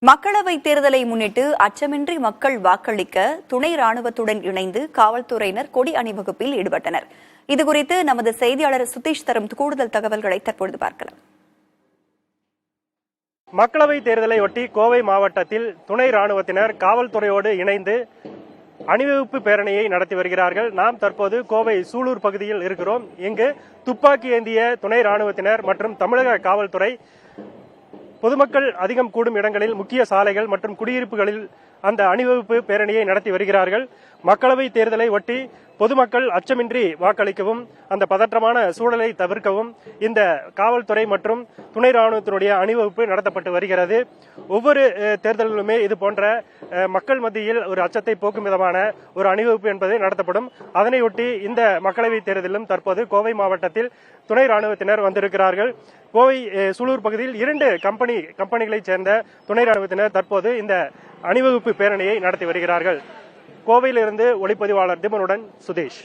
மக்களவைத் தேர்தலை முன்னிட்டு அச்சமின்றி மக்கள் வாக்களிக்க துணை ராணுவத்துடன் இணைந்து காவல்துறையினர் கொடி அணிவகுப்பில் ஈடுபட்டனர். இதுகுறித்து நமது செய்தியாளர் சுதீஷ் தரும் கூடுதல் தகவல்களை தற்பொழுது பார்க்கலாம். மக்களவைத் தேர்தலை ஒட்டி கோவை மாவட்டத்தில் துணை ராணுவத்தினர் காவல்துறையோடு இணைந்து அணிவகுப்பு பேரணியை நடத்தி வருகிறார்கள். நாம் தற்போது கோவை சூலூர் பகுதியில் இருக்கிறோம். இங்கு துப்பாக்கி ஏந்திய துணை ராணுவத்தினர் மற்றும் தமிழக காவல்துறை பொதுமக்கள் அதிகம் கூடும் இடங்களில், முக்கிய சாலைகள் மற்றும் குடியிருப்புகளில் அந்த அணிவகுப்பு பேரணியை நடத்தி வருகிறார்கள். மக்களவைத் தேர்தலை ஒட்டி பொதுமக்கள் அச்சமின்றி வாக்களிக்கவும், அந்த பதற்றமான சூழலை தவிர்க்கவும் இந்த காவல்துறை மற்றும் துணை ராணுவத்தினுடைய அணிவகுப்பு நடத்தப்பட்டு வருகிறது. ஒவ்வொரு தேர்தலிலுமே இது போன்ற மக்கள் மத்தியில் ஒரு அச்சத்தை போக்கும் விதமான ஒரு அணிவகுப்பு என்பது நடத்தப்படும். அதனையொட்டி இந்த மக்களவைத் தேர்தலிலும் தற்போது கோவை மாவட்டத்தில் துணை ராணுவத்தினர் வந்திருக்கிறார்கள். கோவை சூலூர் பகுதியில் 2 கம்பெனிகளைச் சேர்ந்த துணை ராணுவத்தினர் தற்போது இந்த அணிவகுப்பு பேரணியை நடத்தி வருகிறார்கள். கோவையிலிருந்து ஒளிப்பதிவாளர் திமனுடன் சுதேஷ்.